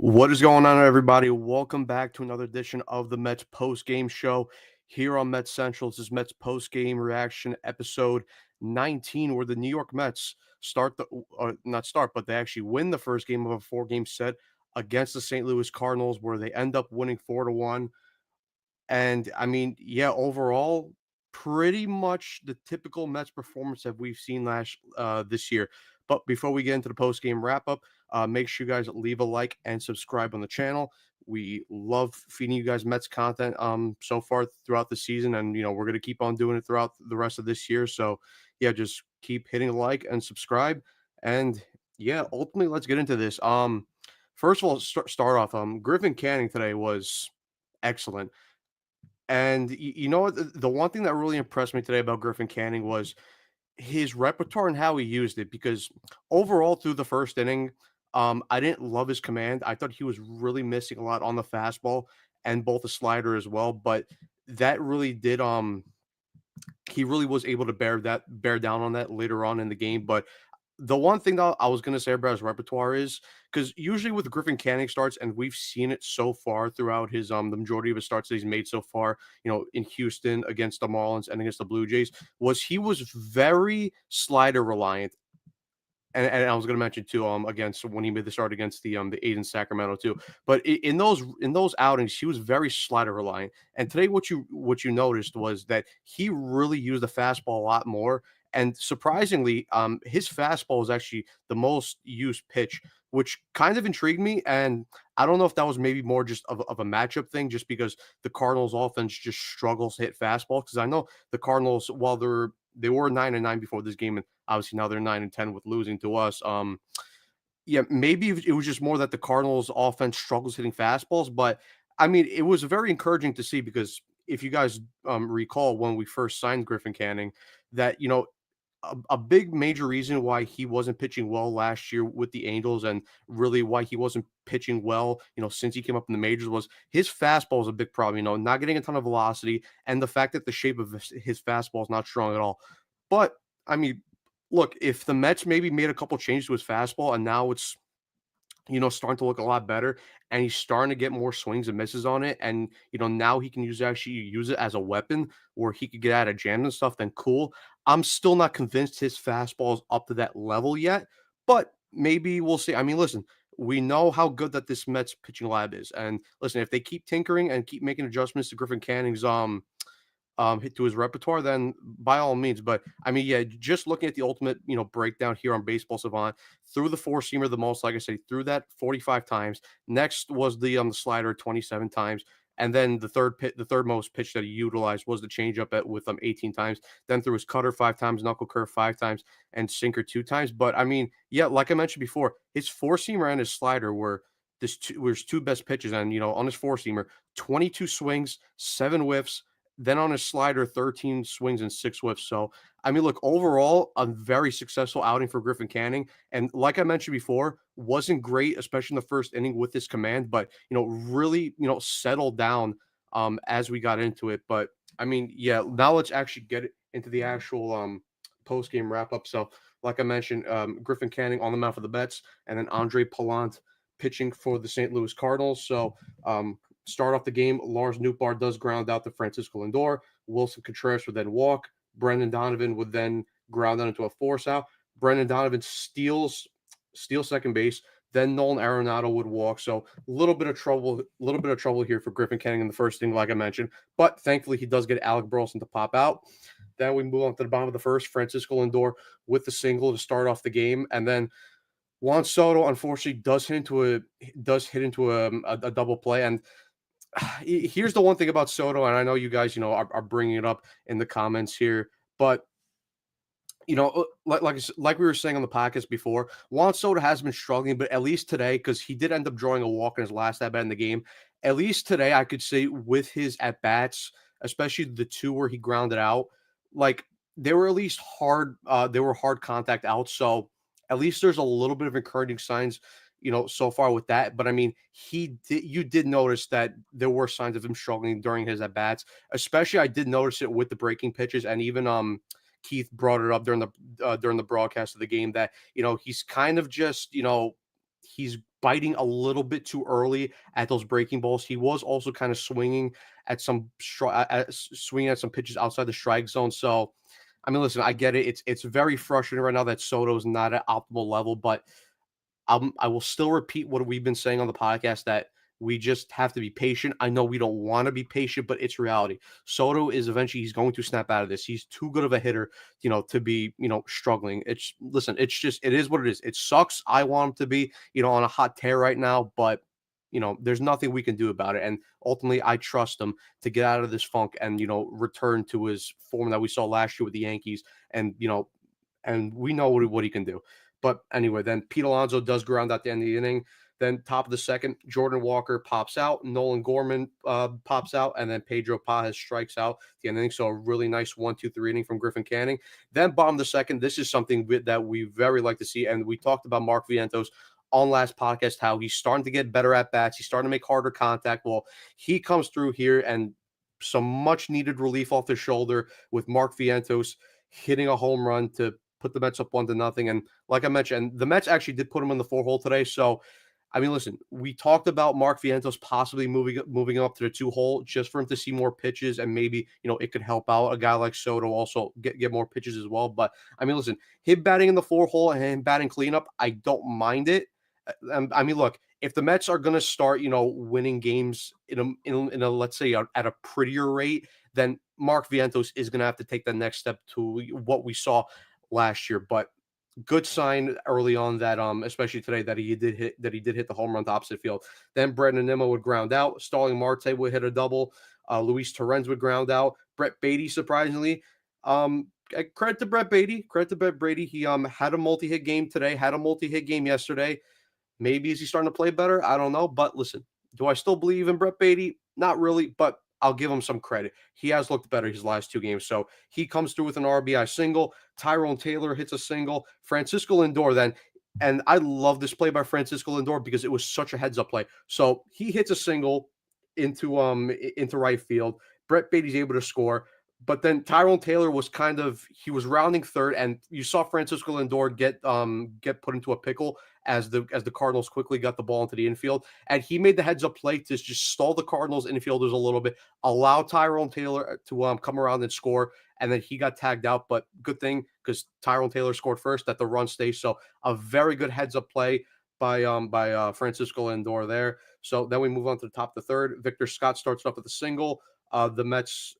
What is going on, everybody? Welcome back to another edition of the Mets post game show here on Mets Central. This is Mets post game reaction episode 19, where the New York Mets start not start, but they actually win the first game of a four-game set against the St. Louis Cardinals, where they end up winning 4-1. And I mean, yeah, overall, pretty much the typical Mets performance that we've seen this year. But before we get into the post game wrap up, make sure you guys leave a like and subscribe on the channel. We love feeding you guys Mets content so far throughout the season, and we're gonna keep on doing it throughout the rest of this year. So yeah, just keep hitting a like and subscribe. And yeah, ultimately, let's get into this. First of all, start off. Griffin Canning today was excellent. And you know what? The one thing that really impressed me today about Griffin Canning was his repertoire and how he used it. Because overall, through the first inning, I didn't love his command. I thought he was really missing a lot on the fastball and both the slider as well. But that really did he really was able to bear down on that later on in the game. But the one thing that I was going to say about his repertoire is because usually with Griffin Canning starts, and we've seen it so far throughout his the majority of his starts that he's made so far, in Houston against the Marlins and against the Blue Jays, he was very slider reliant. And I was going to mention too, against when he made the start against the A's in Sacramento too. But in those outings, he was very slider reliant. And today, what you noticed was that he really used the fastball a lot more. And surprisingly, his fastball was actually the most used pitch, which kind of intrigued me. And I don't know if that was maybe more just of a matchup thing, just because the Cardinals offense just struggles to hit fastballs. Because I know the Cardinals, while they were 9-9 before this game, and obviously now they're 9-10 with losing to us. Yeah, maybe it was just more that the Cardinals offense struggles hitting fastballs, but I mean, it was very encouraging to see because if you guys recall when we first signed Griffin Canning, that a big major reason why he wasn't pitching well last year with the Angels, and really why he wasn't pitching well, since he came up in the majors, was his fastball is a big problem, not getting a ton of velocity, and the fact that the shape of his fastball is not strong at all. But I mean, look, if the Mets maybe made a couple changes to his fastball and now it's starting to look a lot better, and he's starting to get more swings and misses on it. And now he can actually use it as a weapon, where he could get out of jams and stuff. Then cool. I'm still not convinced his fastball is up to that level yet, but maybe we'll see. I mean, listen, we know how good that this Mets pitching lab is, and listen, if they keep tinkering and keep making adjustments to Griffin Canning's hit to his repertoire, then by all means. But I mean, yeah, just looking at the ultimate, breakdown here on Baseball Savant, through the four seamer the most, like I say, threw that 45 times. Next was the slider 27 times. And then the third most pitch that he utilized was the changeup with 18 times. Then threw his cutter 5 times, knuckle curve 5 times, and sinker 2 times. But I mean, yeah, like I mentioned before, his four seamer and his slider were his two best pitches. And on his four seamer, 22 swings, 7 whiffs, then on his slider, 13 swings and 6 whiffs. So, I mean, look, overall, a very successful outing for Griffin Canning. And like I mentioned before, wasn't great, especially in the first inning with his command, but, really, settled down as we got into it. But I mean, yeah, now let's actually get into the actual post game wrap up. So, like I mentioned, Griffin Canning on the mound for the Mets, and then Andre Pallant pitching for the St. Louis Cardinals. So, start off the game, Lars Nootbaar does ground out to Francisco Lindor. Wilson Contreras would then walk. Brendan Donovan would then ground out into a force out. Brendan Donovan steals second base. Then Nolan Arenado would walk. So a little bit of trouble here for Griffin Canning in the first inning, like I mentioned. But thankfully, he does get Alec Burleson to pop out. Then we move on to the bottom of the first. Francisco Lindor with the single to start off the game, and then Juan Soto unfortunately does hit into a double play. And here's the one thing about Soto, and I know you guys, are bringing it up in the comments here, but like we were saying on the podcast before, Juan Soto has been struggling, but at least today, because he did end up drawing a walk in his last at bat in the game, at least today, I could say with his at bats, especially the two where he grounded out, like they were at least hard. They were hard contact outs, so at least there's a little bit of encouraging signs, so far with that. But I mean, you did notice that there were signs of him struggling during his at bats, especially I did notice it with the breaking pitches, and even Keith brought it up during the broadcast of the game that he's kind of just he's biting a little bit too early at those breaking balls. He was also kind of swinging at swinging at some pitches outside the strike zone. So, I mean, listen, I get it. It's very frustrating right now that Soto's not at optimal level, but I will still repeat what we've been saying on the podcast that we just have to be patient. I know we don't want to be patient, but it's reality. Soto is eventually he's going to snap out of this. He's too good of a hitter, to be, struggling. It's listen, it's just it is what it is. It sucks. I want him to be, on a hot tear right now, but there's nothing we can do about it. And ultimately, I trust him to get out of this funk and return to his form that we saw last year with the Yankees. And we know what he can do. But anyway, then Pete Alonso does ground out the end of the inning. Then top of the second, Jordan Walker pops out, Nolan Gorman pops out, and then Pedro Paz strikes out the end of the inning. So a really nice 1-2-3 inning from Griffin Canning. Then bottom of the second, this is something that we very like to see, and we talked about Mark Vientos on last podcast how he's starting to get better at bats. He's starting to make harder contact. Well, he comes through here and some much needed relief off the shoulder with Mark Vientos hitting a home run to put the Mets up 1-0. And like I mentioned, the Mets actually did put him in the 4 hole today. So, I mean, listen, we talked about Mark Vientos possibly moving up to the 2 hole just for him to see more pitches and maybe, it could help out a guy like Soto also get more pitches as well. But I mean, listen, him batting in the 4 hole and him batting cleanup, I don't mind it. I mean, look, if the Mets are going to start, winning games in a let's say at a prettier rate, then Mark Vientos is going to have to take the next step to what we saw last year. But good sign early on that especially today that he did hit the home run to opposite field. Then Brandon Nimmo would ground out, Starling Marte would hit a double, Luis Torrens would ground out, Brett Beatty surprisingly. Credit to Brett Beatty. Credit to Brett Beatty. He had a multi-hit game today, had a multi-hit game yesterday. Maybe is he starting to play better? I don't know. But listen, do I still believe in Brett Beatty? Not really, but I'll give him some credit. He has looked better his last 2 games. So he comes through with an RBI single. Tyrone Taylor hits a single. Francisco Lindor then, and I love this play by Francisco Lindor because it was such a heads up play. So he hits a single into right field. Brett Beatty's able to score. But then Tyrone Taylor was he was rounding third, and you saw Francisco Lindor get put into a pickle as the Cardinals quickly got the ball into the infield, and he made the heads up play to just stall the Cardinals infielders a little bit, allow Tyrone Taylor to come around and score, and then he got tagged out. But good thing because Tyrone Taylor scored first that the run stays. So a very good heads up play by Francisco Lindor there. So then we move on to the top of the third. Victor Scott starts off with a single. The Mets,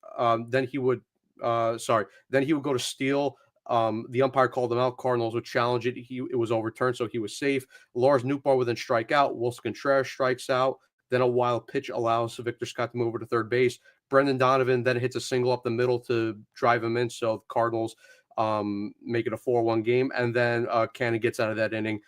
then he would go to steal. The umpire called him out. Cardinals would challenge it. It was overturned, so he was safe. Lars Nootbaar would then strike out. Wilson Contreras strikes out. Then a wild pitch allows Victor Scott to move over to third base. Brendan Donovan then hits a single up the middle to drive him in. So the Cardinals make it a 4-1 game. And then Cannon gets out of that inning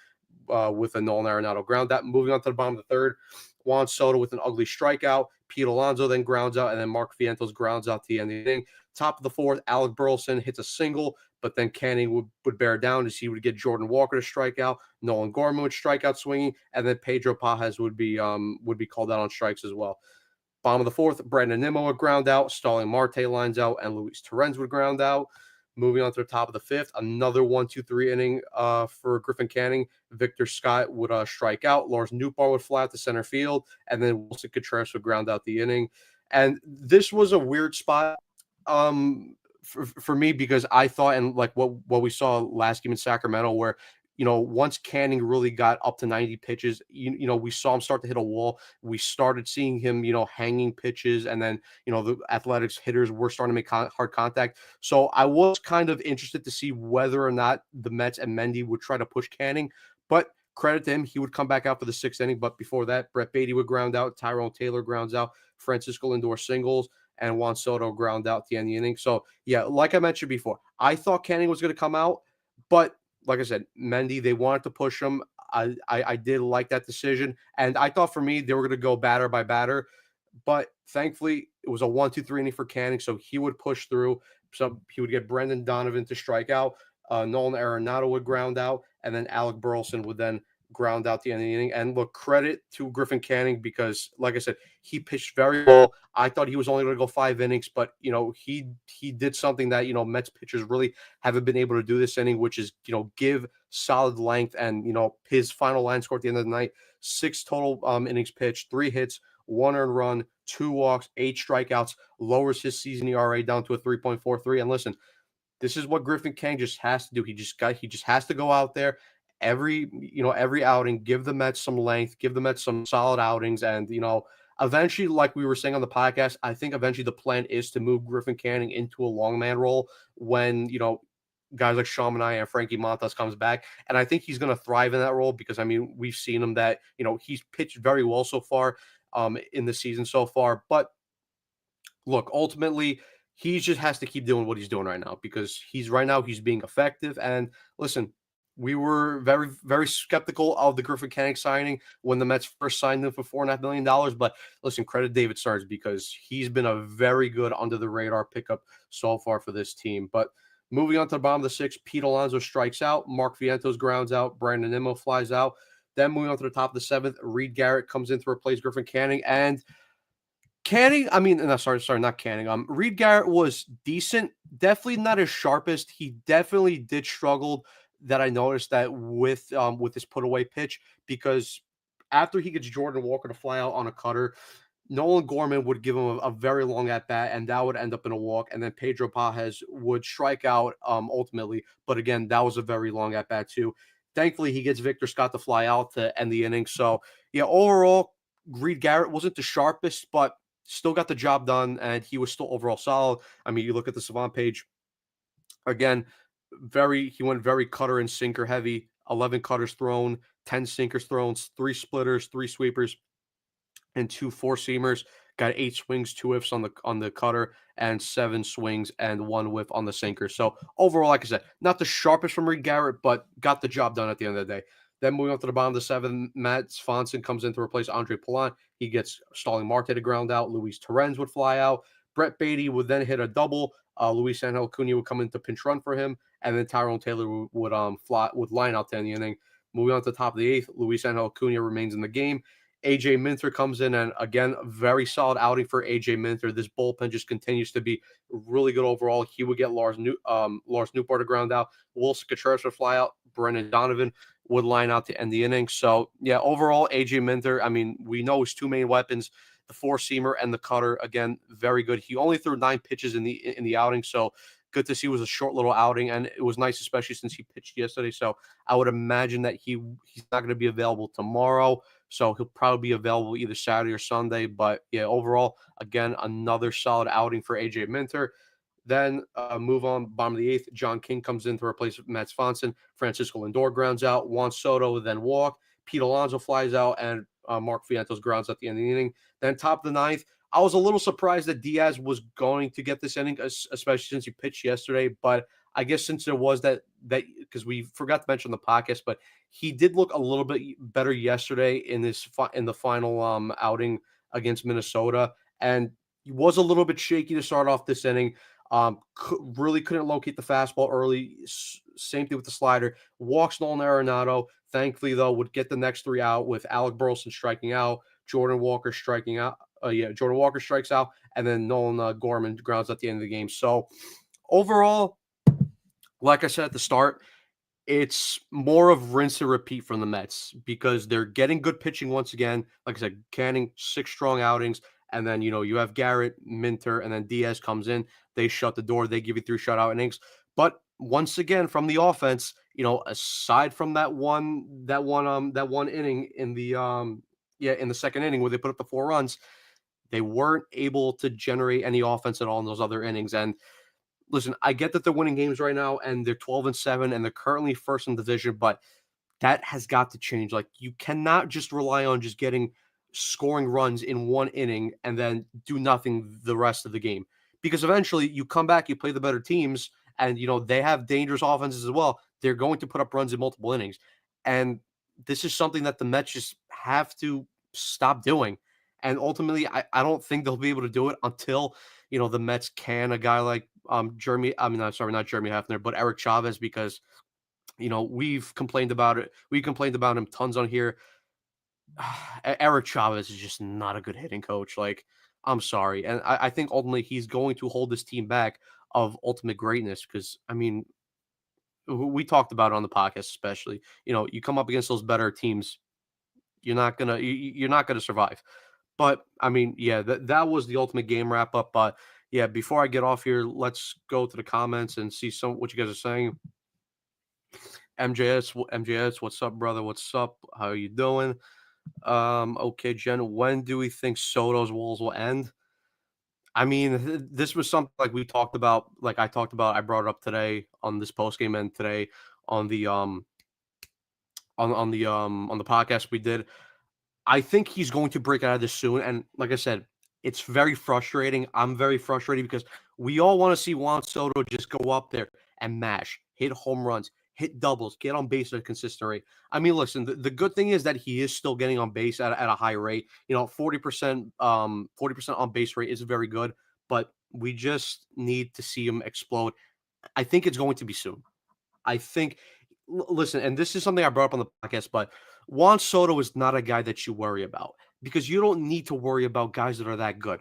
with a Nolan Arenado ground. That moving on to the bottom of the third, Juan Soto with an ugly strikeout. Pete Alonso then grounds out, and then Mark Vientos grounds out the end of the inning. Top of the fourth, Alec Burleson hits a single, but then Canning would bear down as he would get Jordan Walker to strike out. Nolan Gorman would strike out swinging, and then Pedro Paz would be called out on strikes as well. Bottom of the fourth, Brandon Nimmo would ground out, Starling Marte lines out, and Luis Torrens would ground out. Moving on to the top of the fifth, another 1-2-3 inning for Griffin Canning. Victor Scott would strike out. Lars Nootbaar would fly out to center field, and then Wilson Contreras would ground out the inning. And this was a weird spot for me because I thought, and like what we saw last game in Sacramento, where once Canning really got up to 90 pitches, we saw him start to hit a wall. We started seeing him, hanging pitches, and then, the Athletics hitters were starting to make hard contact. So I was kind of interested to see whether or not the Mets and Mendy would try to push Canning, but credit to him, he would come back out for the 6th inning. But before that, Brett Beatty would ground out, Tyrone Taylor grounds out, Francisco Lindor singles, and Juan Soto ground out the end of the inning. So yeah, like I mentioned before, I thought Canning was going to come out, but like I said, Mendy, they wanted to push him. I did like that decision. And I thought for me, they were going to go batter by batter. But thankfully, it was a 1-2-3 inning for Canning. So he would push through. So he would get Brendan Donovan to strike out. Nolan Arenado would ground out. and then Alec Burleson would then ground out the end of the inning. And look, credit to Griffin Canning because, like I said, he pitched very well. I thought he was only going to go 5 innings, but he did something that Mets pitchers really haven't been able to do this inning, which is give solid length. And his final line score at the end of the night: six total innings pitched, 3 hits, 1 earned run, 2 walks, 8 strikeouts, lowers his season ERA down to a 3.43. And listen, this is what Griffin Canning just has to do. He just has to go out there every outing, give the Mets some length, give the Mets some solid outings, and eventually, like we were saying on the podcast, I think eventually the plan is to move Griffin Canning into a long man role when guys like Sean Manaea and Frankie Montas comes back, and I think he's going to thrive in that role because I mean we've seen him that he's pitched very well so far in the season so far, but look, ultimately, he just has to keep doing what he's doing right now because he's being effective. And listen, we were very, very skeptical of the Griffin Canning signing when the Mets first signed him for $4.5 million. But listen, credit David Stearns because he's been a very good under the radar pickup so far for this team. But moving on to the bottom of the sixth, Pete Alonso strikes out, Mark Vientos grounds out, Brandon Nimmo flies out. Then moving on to the top of the seventh, Reed Garrett comes in to replace Griffin Canning, and Canning, I mean, no, sorry, not Canning. Reed Garrett was decent, definitely not his sharpest. He definitely did struggle that I noticed that with his put away pitch because after he gets Jordan Walker to fly out on a cutter, Nolan Gorman would give him a very long at bat, and that would end up in a walk. And then Pedro Pajes would strike out ultimately, but again, that was a very long at bat too. Thankfully, he gets Victor Scott to fly out to end the inning. So yeah, overall, Reed Garrett wasn't the sharpest, but still got the job done, and he was still overall solid. I mean, you look at the Savant page again, he went very cutter and sinker heavy. 11 cutters thrown, 10 sinkers thrown, 3 splitters, 3 sweepers, and 2 4-seamers. Got 8 swings, 2 whiffs on the cutter, and 7 swings and 1 whiff on the sinker. So overall, like I said, not the sharpest from Reed Garrett, but got the job done at the end of the day. Then moving on to the bottom of the seventh, Matt Swanson comes in to replace Andre Palan. He gets Starling Marte to ground out. Luis Torrens would fly out. Brett Beatty would then hit a double. Luis Angel Acuna would come in to pinch run for him, and then Tyrone Taylor would line out to end the inning. Moving on to the top of the eighth, Luis Angel Acuna remains in the game. AJ Minter comes in, and again, very solid outing for AJ Minter. This bullpen just continues to be really good overall. He would get Lars Newport to ground out. Wilson Contreras would fly out. Brendan Donovan would line out to end the inning. So yeah, overall, AJ Minter, I mean, we know his two main weapons, the four-seamer and the cutter. Again, very good. He only threw 9 pitches in the outing, so good to see. It was a short little outing, and it was nice, especially since he pitched yesterday. So I would imagine that he's not going to be available tomorrow. So he'll probably be available either Saturday or Sunday. But yeah, overall, again, another solid outing for AJ Minter. Then move on, bottom of the eighth, John King comes in to replace Matt Swanson. Francisco Lindor grounds out. Juan Soto then walk. Pete Alonso flies out, and Mark Vientos grounds at the end of the inning. Then top of the ninth, I was a little surprised that Diaz was going to get this inning, especially since he pitched yesterday. But I guess since there was that because we forgot to mention the podcast, but he did look a little bit better yesterday in the final outing against Minnesota, and he was a little bit shaky to start off this inning. Really couldn't locate the fastball early. Same thing with the slider. Walks Nolan Arenado. Thankfully, though, would get the next 3 out with Alec Burleson striking out, Jordan Walker striking out. Jordan Walker strikes out, and then Nolan Gorman grounds at the end of the game. So overall, like I said at the start, it's more of rinse and repeat from the Mets because they're getting good pitching once again. Like I said, Canning, 6 strong outings. And then, you have Garrett, Minter, and then Diaz comes in. They shut the door. They give you 3 shutout innings. But once again, from the offense, aside from that one inning in the second inning where they put up the 4 runs, they weren't able to generate any offense at all in those other innings. And listen, I get that they're winning games right now and they're 12-7 and they're currently first in the division, but that has got to change. Like, you cannot just rely on just getting scoring runs in one inning and then do nothing the rest of the game. Because eventually you come back, you play the better teams, and they have dangerous offenses as well. They're going to put up runs in multiple innings. And this is something that the Mets just have to stop doing. And ultimately, I don't think they'll be able to do it until the Mets can a guy like not Jeremy Hefner, but Eric Chavez, because We've complained about it. We complained about him tons on here. Eric Chavez is just not a good hitting coach. Like, I'm sorry, and I think ultimately he's going to hold this team back of ultimate greatness. Because I mean, we talked about it on the podcast, especially. You come up against those better teams, you're not gonna survive. But I mean, yeah, that was the ultimate game wrap up. But yeah, before I get off here, let's go to the comments and see some what you guys are saying. MJS, what's up, brother? What's up? How you doing? Okay, Jen, when do we think Soto's walls will end? I mean, this was something like we talked about, like I talked about, I brought it up today on this post game and today on the on the podcast we did. I think he's going to break out of this soon. And like I said, it's very frustrating. I'm very frustrated because we all want to see Juan Soto just go up there and mash, hit home runs, hit doubles, get on base at a consistent rate. I mean, listen, the good thing is that he is still getting on base at a high rate. 40% on base rate is very good, but we just need to see him explode. I think it's going to be soon. I think listen, and this is something I brought up on the podcast, but Juan Soto is not a guy that you worry about because you don't need to worry about guys that are that good.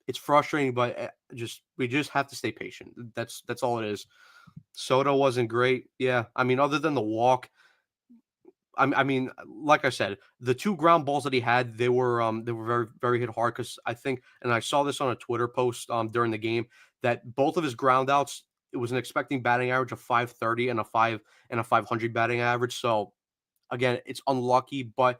It's frustrating, but just we just have to stay patient. That's all it is. Soto wasn't great. Yeah, I mean, other than the walk, I mean, like I said, the two ground balls that he had, they were very very hit hard because I think, and I saw this on a Twitter post during the game that both of his ground outs, it was an expecting batting average of 530 and a 500 batting average. So again, it's unlucky, but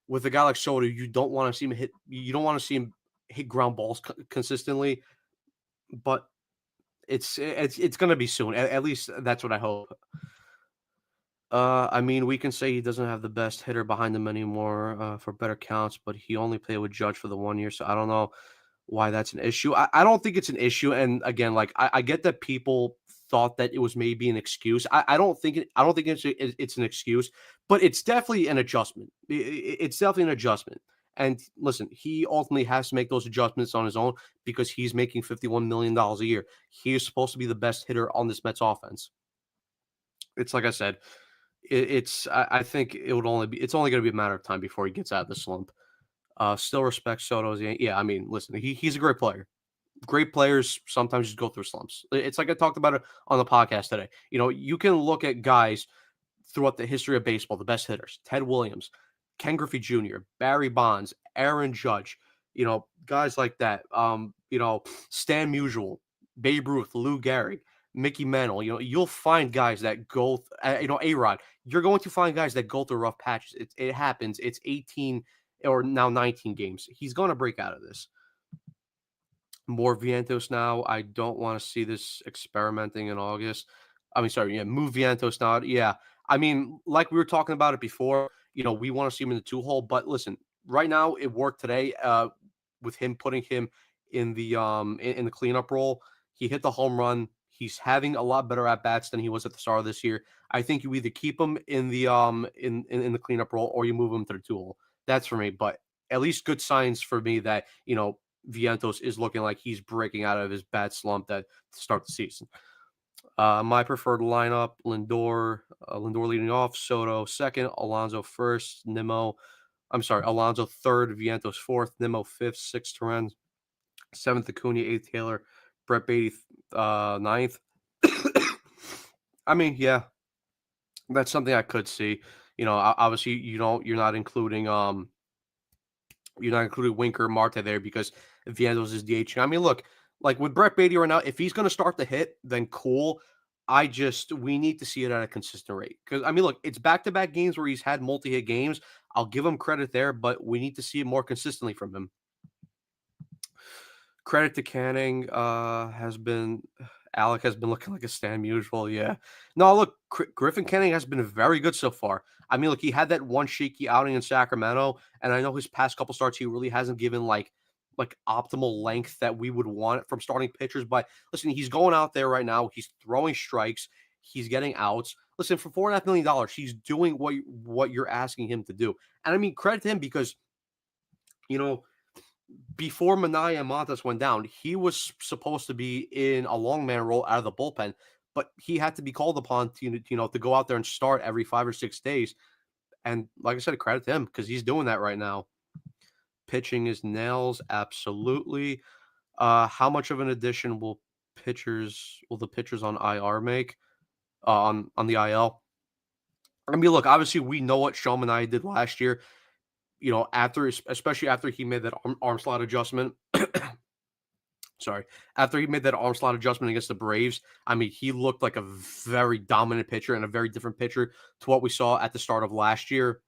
with a guy like Soto, you don't want to see him hit. You don't want to see him hit ground balls consistently. But it's going to be soon. At least that's what I hope. I mean, we can say he doesn't have the best hitter behind him anymore for better counts, but he only played with Judge for the 1 year, so I don't know why that's an issue. I don't think it's an issue, and again, like I get that people thought that it was maybe an excuse. I don't think it's an excuse, but it's definitely an adjustment. It's definitely an adjustment. And listen, he ultimately has to make those adjustments on his own because he's making $51 million a year. He is supposed to be the best hitter on this Mets offense. It's like I said, I think it's only going to be a matter of time before he gets out of the slump. Still respect Soto's. Yeah, I mean, listen, he's a great player. Great players sometimes just go through slumps. It's like I talked about it on the podcast today. You can look at guys throughout the history of baseball, the best hitters: Ted Williams, Ken Griffey Jr., Barry Bonds, Aaron Judge. Guys like that. Stan Musial, Babe Ruth, Lou Gehrig, Mickey Mantle. You'll find guys that go. A-Rod. You're going to find guys that go through rough patches. It happens. It's 18 or now 19 games. He's going to break out of this. More Vientos now. I don't want to see this experimenting in August. I mean, sorry, yeah, move Vientos now. Yeah. I mean, like we were talking about it before, we want to see him in the two hole. But listen, right now it worked today with him putting him in the cleanup role. He hit the home run. He's having a lot better at bats than he was at the start of this year. I think you either keep him in the cleanup role or you move him to the two hole. That's for me. But at least good signs for me that Vientos is looking like he's breaking out of his bad slump that to start the season. My preferred lineup: Lindor leading off, Soto second, Alonso first, Alonso third, Vientos fourth, Nimmo fifth, sixth, Torrens seventh, Acuna eighth, Taylor, Brett Beatty ninth. I mean, yeah, that's something I could see. Obviously, you're not including Winker Marte there because Vientos is DH. I mean, look, like with Brett Beatty right now, if he's going to start the hit, then cool. We need to see it at a consistent rate. Because, I mean, look, it's back-to-back games where he's had multi-hit games. I'll give him credit there, but we need to see it more consistently from him. Credit to Canning Alec has been looking like a Stan Musial. Yeah. No, look, Griffin Canning has been very good so far. I mean, look, he had that one shaky outing in Sacramento, and I know his past couple starts, he really hasn't given like optimal length that we would want from starting pitchers. But listen, he's going out there right now. He's throwing strikes. He's getting outs. Listen, for $4.5 million, he's doing what you're asking him to do. And I mean, credit to him because, before Manaya and Montes went down, he was supposed to be in a long man role out of the bullpen. but he had to be called upon to go out there and start every 5 or 6 days. And like I said, credit to him because he's doing that right now. Pitching is nails, absolutely. How much of an addition will the pitchers on IR make on the IL? I mean, look, obviously we know what Showman and I did last year. Especially after he made that arm slot adjustment. Sorry, after he made that arm slot adjustment against the Braves, I mean, he looked like a very dominant pitcher and a very different pitcher to what we saw at the start of last year.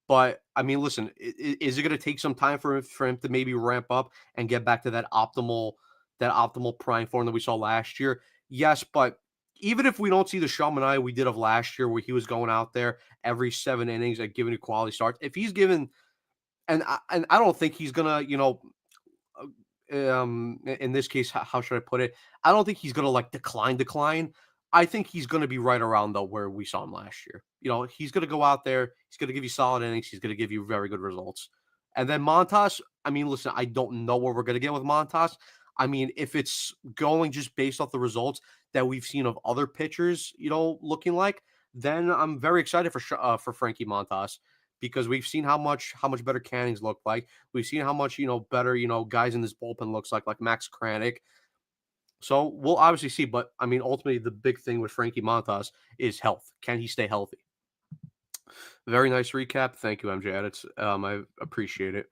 But I mean, listen, is it going to take some time for him to maybe ramp up and get back to that optimal prime form that we saw last year? Yes, but even if we don't see the Shamanai we did of last year, where he was going out there every 7 innings and giving a quality start, if he's given, and I don't think he's gonna, in this case, how should I put it? I don't think he's gonna like decline. I think he's gonna be right around though where we saw him last year. He's gonna go out there, he's gonna give you solid innings, he's gonna give you very good results. And then Montas, I mean, listen, I don't know what we're gonna get with Montas. I mean, if it's going just based off the results that we've seen of other pitchers, looking like, then I'm very excited for Frankie Montas because we've seen how much better Cannings look like. We've seen how much, better, guys in this bullpen looks like Max Kranick. So we'll obviously see. But I mean, ultimately, the big thing with Frankie Montas is health. Can he stay healthy? Very nice recap. Thank you, MJ. I appreciate it.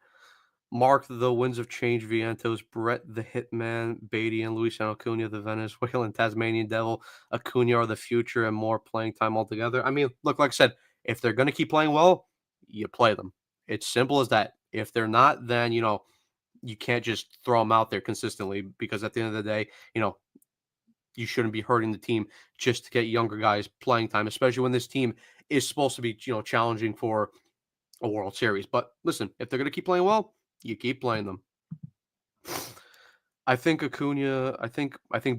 Mark, the winds of change, Vientos, Brett the Hitman, Beatty, and Luis Acuna, the Venezuelan Tasmanian Devil, Acuna are the future and more playing time altogether. I mean, look, like I said, if they're going to keep playing well, you play them. It's simple as that. If they're not, then, you can't just throw them out there consistently because at the end of the day, you shouldn't be hurting the team just to get younger guys playing time, especially when this team is supposed to be, challenging for a World Series. But listen, if they're going to keep playing well, you keep playing them. I think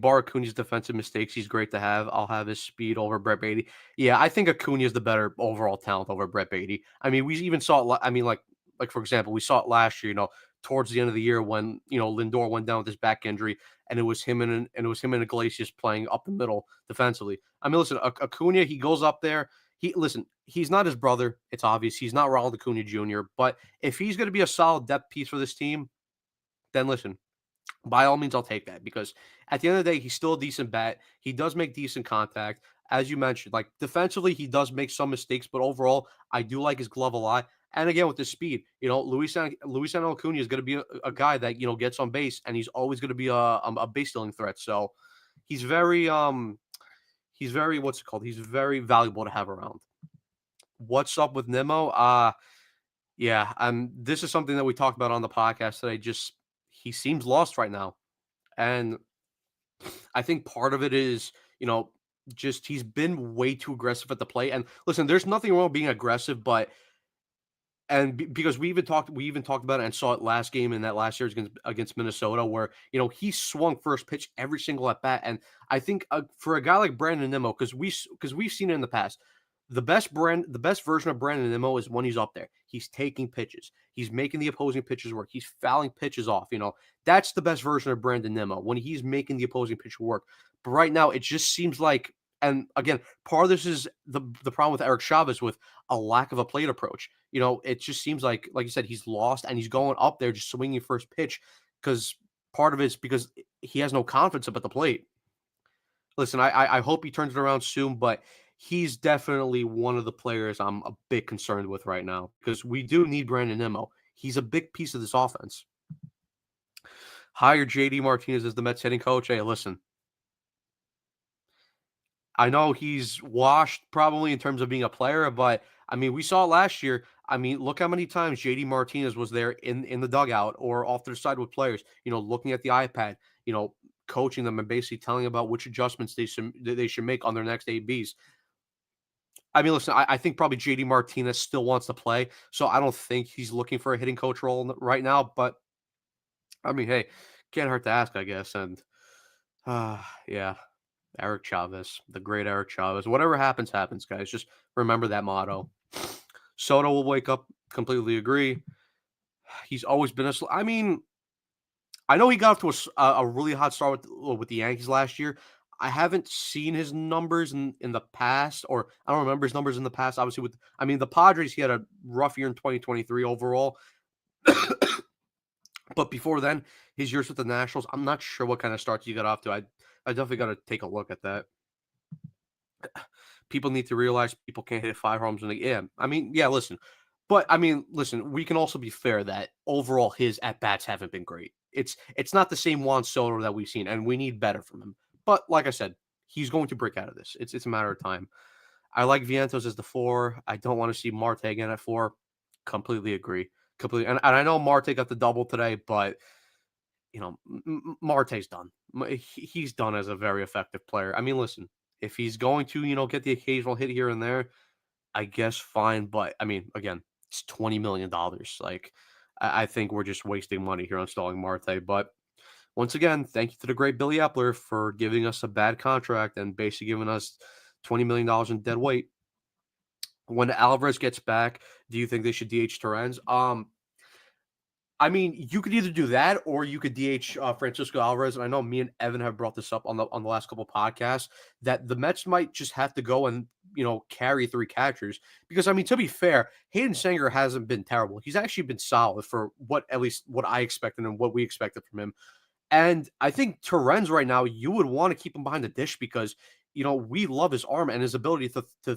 bar Acuna's defensive mistakes, he's great to have. I'll have his speed over Brett Beatty. Yeah, I think Acuna is the better overall talent over Brett Beatty. I mean, we even saw it. I mean, like for example, we saw it last year. Towards the end of the year when Lindor went down with his back injury, and it was him and Iglesias playing up the middle defensively. I mean, listen, Acuna, he goes up there. He's not his brother. It's obvious he's not Ronald Acuna Jr. But if he's going to be a solid depth piece for this team, then listen, by all means, I'll take that because at the end of the day, he's still a decent bat. He does make decent contact. As you mentioned, like defensively, he does make some mistakes, but overall, I do like his glove a lot. And again, with the speed, Luis Acuna is going to be a guy that gets on base, and he's always going to be a base stealing threat. So he's very what's it called? He's very valuable to have around. What's up with Nimmo? Yeah, this is something that we talked about on the podcast today. Just he seems lost right now. And I think part of it is, just he's been way too aggressive at the plate. And listen, there's nothing wrong with being aggressive, but because we even talked about it and saw it last game in that last series against Minnesota, where he swung first pitch every single at bat. And I think for a guy like Brandon Nimmo, because we've seen it in the past, the best version of Brandon Nimmo is when he's up there. He's taking pitches. He's making the opposing pitchers work. He's fouling pitches off. That's the best version of Brandon Nimmo when he's making the opposing pitcher work. But right now, it just seems like, and again, part of this is the problem with Eric Chavez with a lack of a plate approach. It just seems like you said, he's lost and he's going up there just swinging first pitch because part of it's because he has no confidence up at the plate. Listen, I hope he turns it around soon, but he's definitely one of the players I'm a bit concerned with right now because we do need Brandon Nimmo. He's a big piece of this offense. Hire JD Martinez as the Mets hitting coach. Hey, listen, I know he's washed probably in terms of being a player, but I mean, we saw it last year. I mean, look how many times JD Martinez was there in the dugout or off to the side with players, looking at the iPad, coaching them and basically telling about which adjustments they should make on their next ABs. I mean, listen, I think probably JD Martinez still wants to play, so I don't think he's looking for a hitting coach role right now. But I mean, hey, can't hurt to ask, I guess. And yeah, Eric Chavez, the great Eric Chavez. Whatever happens, happens, guys. Just remember that motto. Soto will wake up. Completely agree. He's always been I mean, I know he got off to a really hot start with the Yankees last year. I haven't seen his numbers in the past, or I don't remember his numbers in the past. Obviously, with I mean the Padres, he had a rough year in 2023 overall. But before then, his years with the Nationals, I'm not sure what kind of starts you got off to. I definitely got to take a look at that. People need to realize people can't hit 5 homes in the yeah. I mean, yeah, listen. But I mean, listen, we can also be fair that overall his at bats haven't been great. It's not the same Juan Soto that we've seen, and we need better from him. But like I said, he's going to break out of this. It's a matter of time. I like Vientos as the 4. I don't want to see Marte again at 4. Completely agree. Completely. And I know Marte got the double today, but Marte's done. He's done as a very effective player. I mean, listen, if he's going to, get the occasional hit here and there, I guess fine. But I mean, again, it's $20 million. Like, I think we're just wasting money here on stalling Marte. But once again, thank you to the great Billy Epler for giving us a bad contract and basically giving us $20 million in dead weight. When Alvarez gets back, do you think they should DH Torrens? I mean, you could either do that or you could DH Francisco Alvarez. And I know me and Evan have brought this up on the last couple podcasts that the Mets might just have to go and carry 3 catchers because I mean to be fair, Hayden Sanger hasn't been terrible. He's actually been solid for at least what I expected and what we expected from him. And I think Torrens right now, you would want to keep him behind the dish because we love his arm and his ability to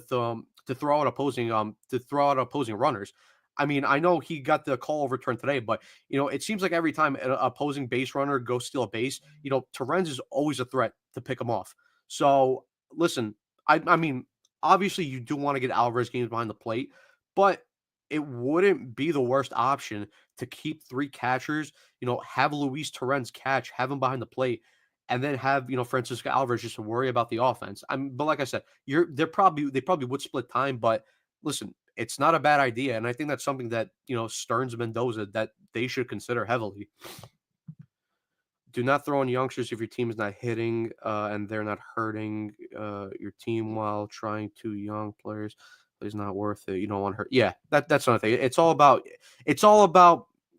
throw out opposing runners. I mean, I know he got the call overturned today, but it seems like every time an opposing base runner goes steal a base, Torrens is always a threat to pick him off. So listen, I mean, obviously you do want to get Alvarez games behind the plate, but it wouldn't be the worst option to keep 3 catchers, have Luis Torrens catch, have him behind the plate, and then have, Francisco Alvarez just worry about the offense. But like I said, they probably would split time, but listen, it's not a bad idea. And I think that's something that, Stearns and Mendoza that they should consider heavily. Do not throw in youngsters if your team is not hitting and they're not hurting your team while trying 2 young players. It's not worth it. You don't want to hurt. Yeah, that's another thing. It's all about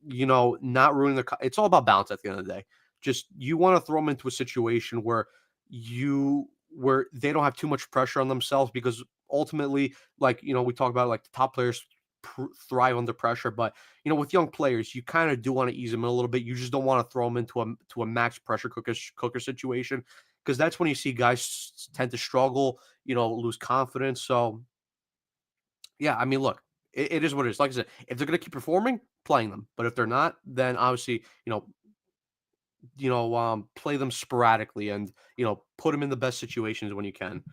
not ruining it's all about balance at the end of the day. Just you want to throw them into a situation where they don't have too much pressure on themselves because ultimately, like we talk about like the top players thrive under pressure, but with young players, you kind of do want to ease them in a little bit. You just don't want to throw them into a max pressure cooker situation because that's when you see guys tend to struggle, lose confidence. So yeah, I mean, look, it is what it is. Like I said, if they're going to keep performing, playing them, but if they're not, then obviously, play them sporadically and put them in the best situations when you can.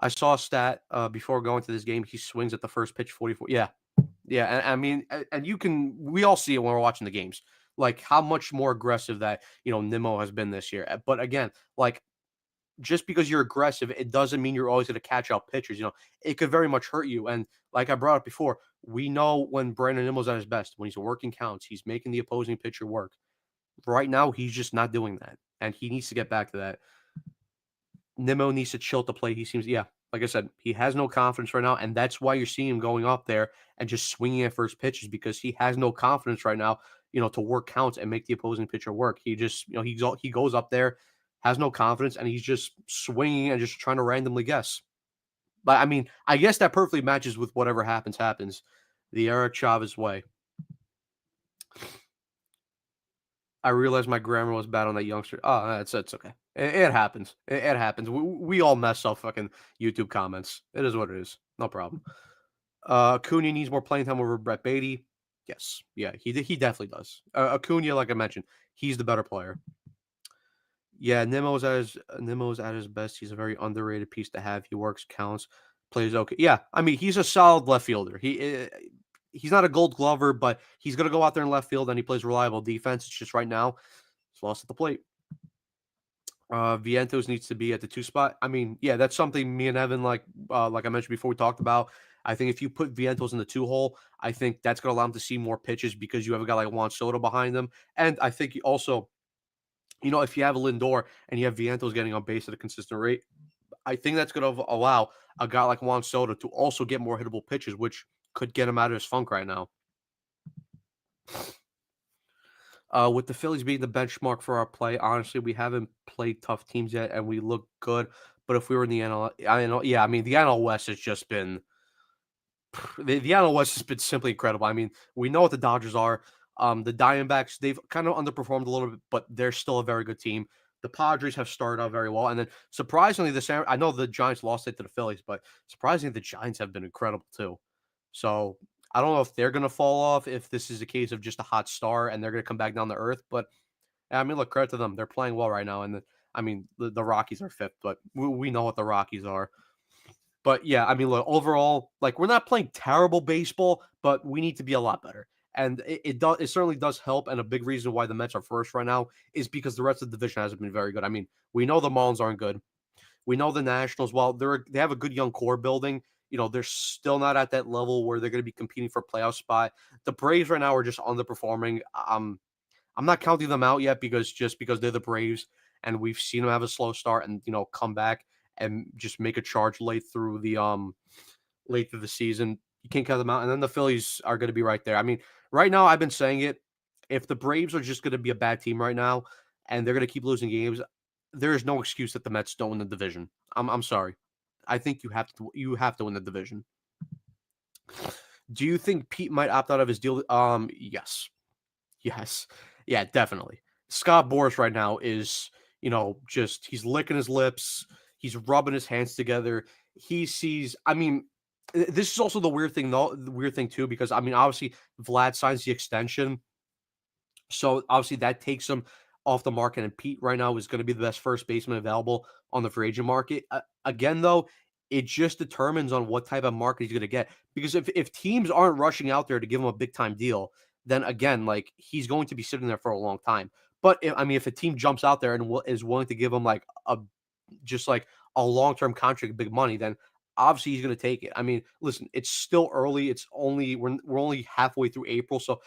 I saw a stat before going to this game. He swings at the first pitch 44. Yeah, yeah, and I mean, and we all see it when we're watching the games, like how much more aggressive that Nimmo has been this year. But again, like just because you're aggressive, it doesn't mean you're always going to catch out pitchers. It could very much hurt you. And like I brought up before, we know when Brandon Nimmo's at his best, when he's working counts, he's making the opposing pitcher work. Right now, he's just not doing that, and he needs to get back to that. Nimmo needs to chill at the plate. He seems, yeah, like I said, he has no confidence right now, and that's why you're seeing him going up there and just swinging at first pitches because he has no confidence right now, to work counts and make the opposing pitcher work. He just, he goes up there, has no confidence, and he's just swinging and just trying to randomly guess. But I mean, I guess that perfectly matches with whatever happens. The Eric Chavez way. I realized my grammar was bad on that youngster. Oh, it's okay. It happens. It happens. We all mess up fucking YouTube comments. It is what it is. No problem. Acuna needs more playing time over Brett Beatty. Yes. Yeah, he definitely does. Acuna, like I mentioned, he's the better player. Yeah, Nimmo's at his best. He's a very underrated piece to have. He works, counts, plays okay. Yeah, I mean, he's a solid left fielder. He's not a Gold Glover, but he's gonna go out there in left field and he plays reliable defense. It's just right now he's lost at the plate. Vientos needs to be at the 2 spot. I mean, yeah, that's something me and Evan like I mentioned before we talked about. I think if you put Vientos in the 2 hole, I think that's gonna allow him to see more pitches because you have a guy like Juan Soto behind him, and I think also if you have a Lindor and you have Vientos getting on base at a consistent rate, I think that's going to allow a guy like Juan Soto to also get more hittable pitches, which could get him out of his funk right now. With the Phillies being the benchmark for our play, honestly, we haven't played tough teams yet, and we look good. But if we were in the NL, I know, yeah, I mean, the NL West has just been the NL West has been simply incredible. I mean, we know what the Dodgers are. The Diamondbacks, they've kind of underperformed a little bit, but they're still a very good team. The Padres have started out very well, and then surprisingly, I know the Giants lost it to the Phillies, but surprisingly, the Giants have been incredible too. So I don't know if they're going to fall off, if this is a case of just a hot start and they're going to come back down to earth. But I mean, look, credit to them; they're playing well right now. And I mean, the Rockies are fifth, but we know what the Rockies are. But yeah, I mean, look, overall, like we're not playing terrible baseball, but we need to be a lot better. And it certainly does help. And a big reason why the Mets are first right now is because the rest of the division hasn't been very good. I mean, we know the Marlins aren't good. We know the Nationals, while they have a good young core building, they're still not at that level where they're going to be competing for a playoff spot. The Braves right now are just underperforming. I'm not counting them out yet because they're the Braves and we've seen them have a slow start and come back and just make a charge late through the season. You can't count them out. And then the Phillies are going to be right there. I mean, right now I've been saying it. If the Braves are just going to be a bad team right now and they're going to keep losing games, there is no excuse that the Mets don't win the division. I'm sorry. I think you have to win the division. Do you think Pete might opt out of his deal? Yes. Yes. Yeah, definitely. Scott Boras right now is, just he's licking his lips, he's rubbing his hands together. He sees, I mean, this is also the weird thing though, the weird thing too, because I mean, obviously Vlad signs the extension. So obviously that takes him off the market, and Pete right now is going to be the best first baseman available on the free agent market. Again, though, it just determines on what type of market he's going to get. Because if teams aren't rushing out there to give him a big time deal, then again, like he's going to be sitting there for a long time. But I mean, if a team jumps out there and is willing to give him like a long term contract, big money, then obviously he's going to take it. I mean, listen, it's still early. We're only halfway through April, so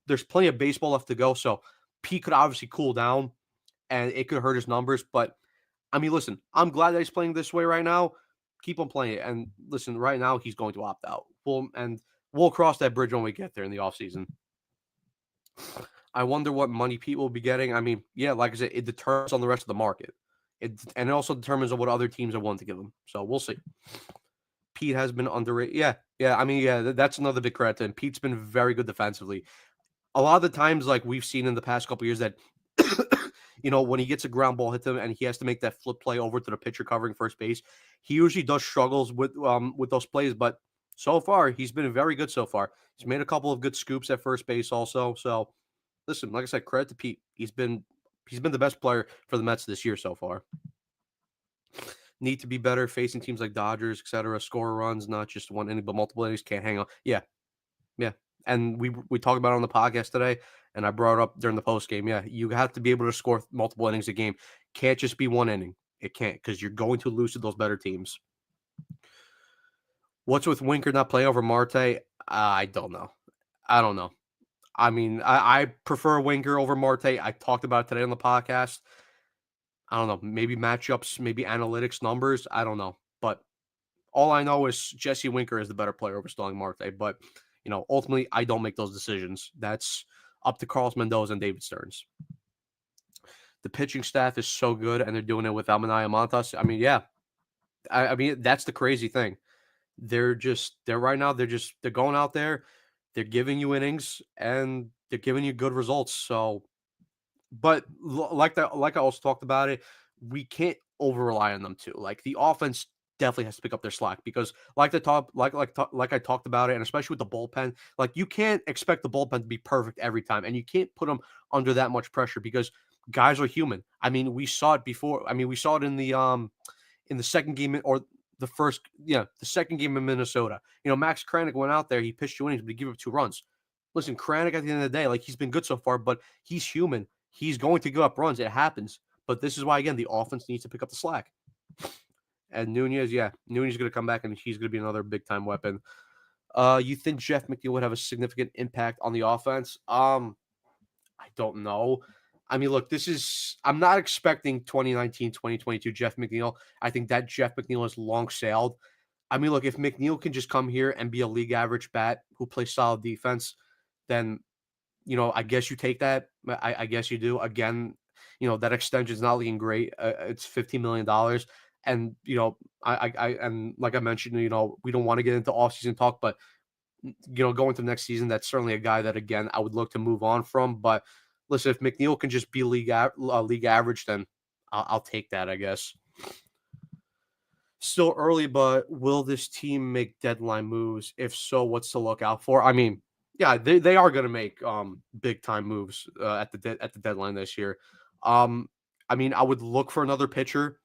there's plenty of baseball left to go. So Pete could obviously cool down and it could hurt his numbers. But I mean, listen, I'm glad that he's playing this way right now. Keep on playing it. And listen, right now he's going to opt out. We'll cross that bridge when we get there in the offseason. I wonder what money Pete will be getting. I mean, yeah, like I said, it determines on the rest of the market. And it also determines on what other teams are willing to give him. So we'll see. Pete has been underrated. Yeah, yeah. I mean, yeah, that's another big credit to him. Pete's been very good defensively. A lot of the times, like we've seen in the past couple years, that when he gets a ground ball hit to him and he has to make that flip play over to the pitcher covering first base, he usually does struggles with those plays. But so far, he's been very good so far. He's made a couple of good scoops at first base also. So listen, like I said, credit to Pete. He's been the best player for the Mets this year so far. Need to be better facing teams like Dodgers, etc. Score runs, not just one inning, but multiple innings. Can't hang on. Yeah, yeah. And we talked about it on the podcast today, and I brought it up during the post game. Yeah, you have to be able to score multiple innings a game. Can't just be one inning. It can't, because you're going to lose to those better teams. What's with Winker not play over Marte? I don't know. I don't know. I mean, I prefer Winker over Marte. I talked about it today on the podcast. I don't know. Maybe matchups, maybe analytics, numbers. I don't know. But all I know is Jesse Winker is the better player over Starling Marte. But, ultimately, I don't make those decisions. That's up to Carlos Mendoza and David Stearns. The pitching staff is so good, and they're doing it with Almanaya Montas. I mean, yeah. I mean, that's the crazy thing. They're right now, they're going out there, they're giving you innings, and they're giving you good results. So, but like that, like I also talked about it, we can't over rely on them too. Like the offense definitely has to pick up their slack because, like the top, like I talked about it, and especially with the bullpen, like you can't expect the bullpen to be perfect every time, and you can't put them under that much pressure because guys are human. I mean, we saw it before. I mean, we saw it in the second game or the second game in Minnesota. Max Kranick went out there, he pitched 2 innings, but he gave up 2 runs. Listen, Kranick at the end of the day, like he's been good so far, but he's human. He's going to give up runs. It happens. But this is why, again, the offense needs to pick up the slack. And Nunez, yeah, Nunez is going to come back and he's going to be another big time weapon. You think Jeff McNeil would have a significant impact on the offense? I don't know. I mean, look, I'm not expecting 2019, 2022 Jeff McNeil. I think that Jeff McNeil has long sailed. I mean, look, if McNeil can just come here and be a league average bat who plays solid defense, then I guess you take that. I guess you do. Again, that extension is not looking great. It's $15 million, and and like I mentioned, we don't want to get into offseason talk, but going to next season, that's certainly a guy that again I would look to move on from. But listen, if McNeil can just be league average, then I'll take that. I guess. Still early, but will this team make deadline moves? If so, what's to look out for? I mean, yeah, they are going to make big time moves at the deadline this year. Um, I mean, I would look for another pitcher.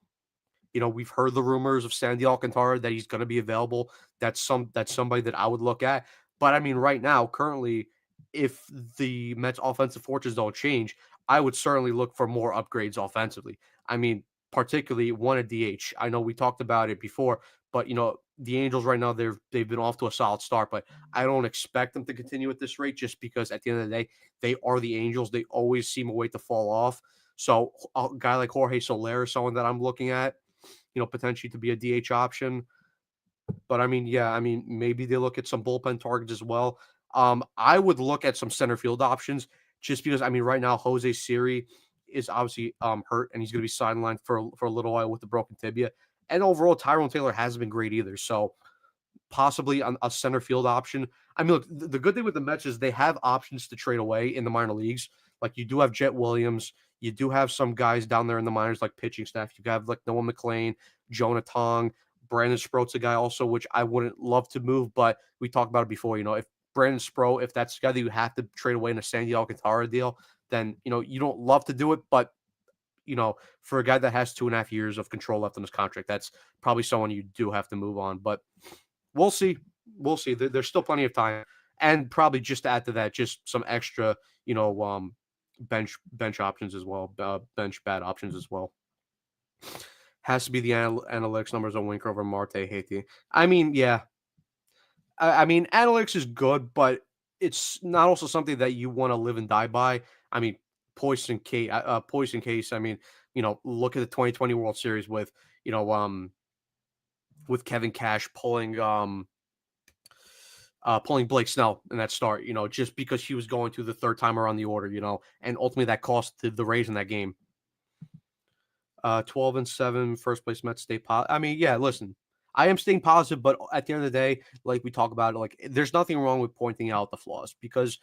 We've heard the rumors of Sandy Alcantara that he's going to be available. That's somebody that I would look at. But I mean, right now, currently, if the Mets offensive fortunes don't change, I would certainly look for more upgrades offensively. I mean, particularly one at DH. I know we talked about it before, but the Angels right now they've been off to a solid start, but I don't expect them to continue at this rate just because at the end of the day, they are the Angels. They always seem a way to fall off. So a guy like Jorge Soler is someone that I'm looking at, potentially to be a DH option. But I mean, yeah, I mean, maybe they look at some bullpen targets as well. I would look at some center field options just because I mean, right now Jose Siri is obviously hurt and he's going to be sidelined for a little while with the broken tibia. And overall, Tyrone Taylor hasn't been great either. So possibly a center field option. I mean, look, the good thing with the Mets is they have options to trade away in the minor leagues. Like you do have Jet Williams, you do have some guys down there in the minors like pitching staff. You have like Noah McLean, Jonah Tong, Brandon Sproat's a guy also, which I wouldn't love to move, but we talked about it before. If Brandon Sproat, if that's the guy that you have to trade away in a Sandy Alcantara deal, then you don't love to do it, but for a guy that has 2.5 years of control left on his contract, that's probably someone you do have to move on. But we'll see. We'll see. There's still plenty of time, and probably just to add to that, just some extra, bench options as well, bench bad options as well. Has to be the analytics numbers on Winker over Marte Haiti. I mean, yeah. I mean, analytics is good, but it's not also something that you want to live and die by. I mean, poison case. I mean, look at the 2020 World Series with Kevin Cash pulling Blake Snell in that start, just because he was going to the third time around the order, and ultimately that cost the Rays in that game. 12-7, first place Mets stay positive. I mean, yeah, listen, I am staying positive, but at the end of the day, like we talk about it, like there's nothing wrong with pointing out the flaws because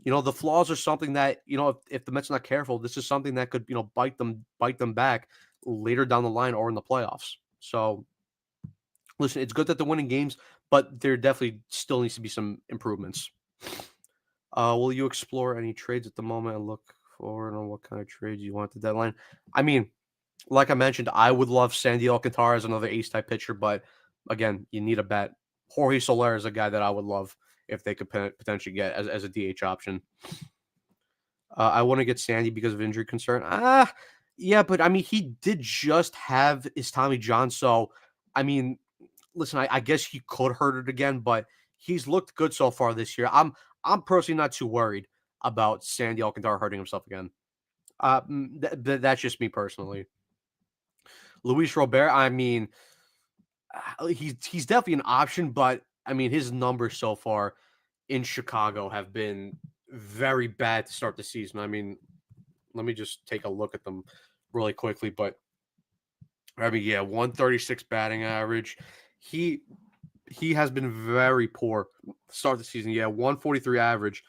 the flaws are something that if the Mets are not careful, this is something that could bite them back later down the line or in the playoffs. So listen, it's good that they're winning games, but there definitely still needs to be some improvements. Will you explore any trades at the moment and look forward on what kind of trades you want at the deadline? I mean, like I mentioned, I would love Sandy Alcantara as another ace type pitcher, but again, you need a bat. Jorge Soler is a guy that I would love if they could potentially get as a DH option. I want to get Sandy because of injury concern. Yeah, but I mean, he did just have his Tommy John, so I mean, listen, I guess he could hurt it again, but he's looked good so far this year. I'm personally not too worried about Sandy Alcantara hurting himself again. That's just me personally. Luis Robert, I mean, he's definitely an option, but I mean, his numbers so far in Chicago have been very bad to start the season. I mean, let me just take a look at them really quickly, but I mean, yeah, 136 batting average. He has been very poor to start the season. Yeah, 143 average,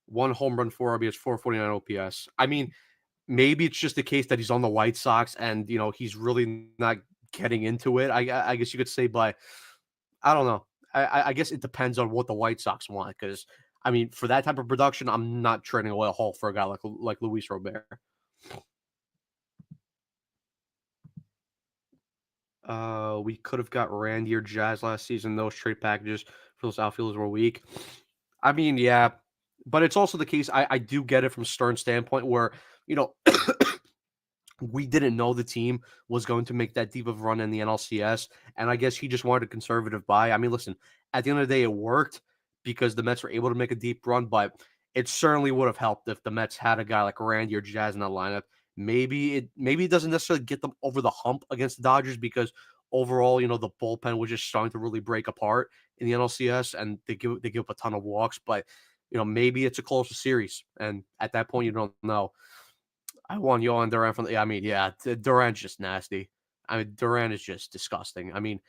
one home run, 4 RBS, 449 OPS. I mean, maybe it's just the case that he's on the White Sox and he's really not getting into it. I guess you could say, but I don't know. I guess it depends on what the White Sox want because I mean, for that type of production, I'm not trading away a haul for a guy like Luis Robert. We could have got Randy or Jazz last season. Those trade packages for those outfielders were weak. I mean, yeah, but it's also the case. I do get it from Stern's standpoint where you know we didn't know the team was going to make that deep of a run in the NLCS, and I guess he just wanted a conservative buy. I mean, listen, at the end of the day, it worked because the Mets were able to make a deep run, but it certainly would have helped if the Mets had a guy like Randy or Jazz in that lineup. Maybe it doesn't necessarily get them over the hump against the Dodgers because overall, the bullpen was just starting to really break apart in the NLCS, and they give up a ton of walks. But maybe it's a closer series, and at that point, you don't know. I won Yohan Durant from the. I mean, yeah, Durant's just nasty. I mean, Durant is just disgusting. I mean,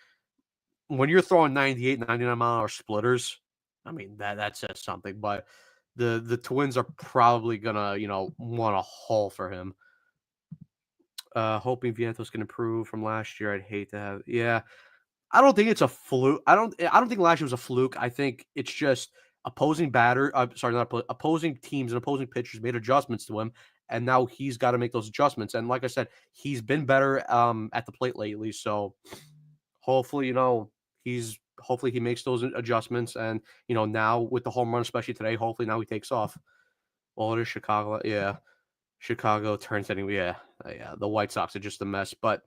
when you're throwing 98, 99-mile-an-hour splitters, I mean that says something. But the Twins are probably gonna want a haul for him. Hoping Vientos can improve from last year. I'd hate to have. Yeah, I don't think it's a fluke. I don't think last year was a fluke. I think it's just sorry, not opposing teams and opposing pitchers made adjustments to him, and now he's got to make those adjustments. And like I said, he's been better at the plate lately. So hopefully, hopefully he makes those adjustments. And now with the home run, especially today, hopefully now he takes off. Well, it is Chicago. Yeah, Chicago turns anyway. Yeah, yeah. The White Sox are just a mess, but.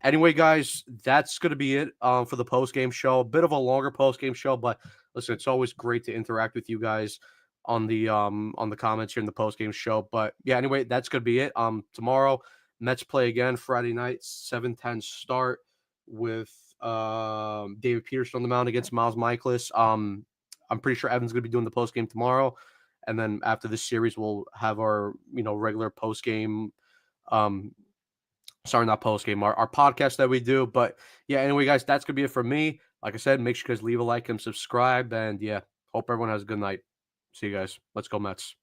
Anyway, guys, that's going to be it for the post-game show. A bit of a longer post-game show, but listen, it's always great to interact with you guys on the comments here in the post-game show. But yeah, anyway, that's going to be it. Tomorrow, Mets play again Friday night, 7:10 start with David Peterson on the mound against Miles Michaelis. I'm pretty sure Evan's going to be doing the post-game tomorrow, and then after this series, we'll have our regular post-game sorry, not post game, our podcast that we do. But yeah, anyway, guys, that's gonna be it for me. Like I said, make sure you guys leave a like and subscribe. And yeah, hope everyone has a good night. See you guys. Let's go, Mets.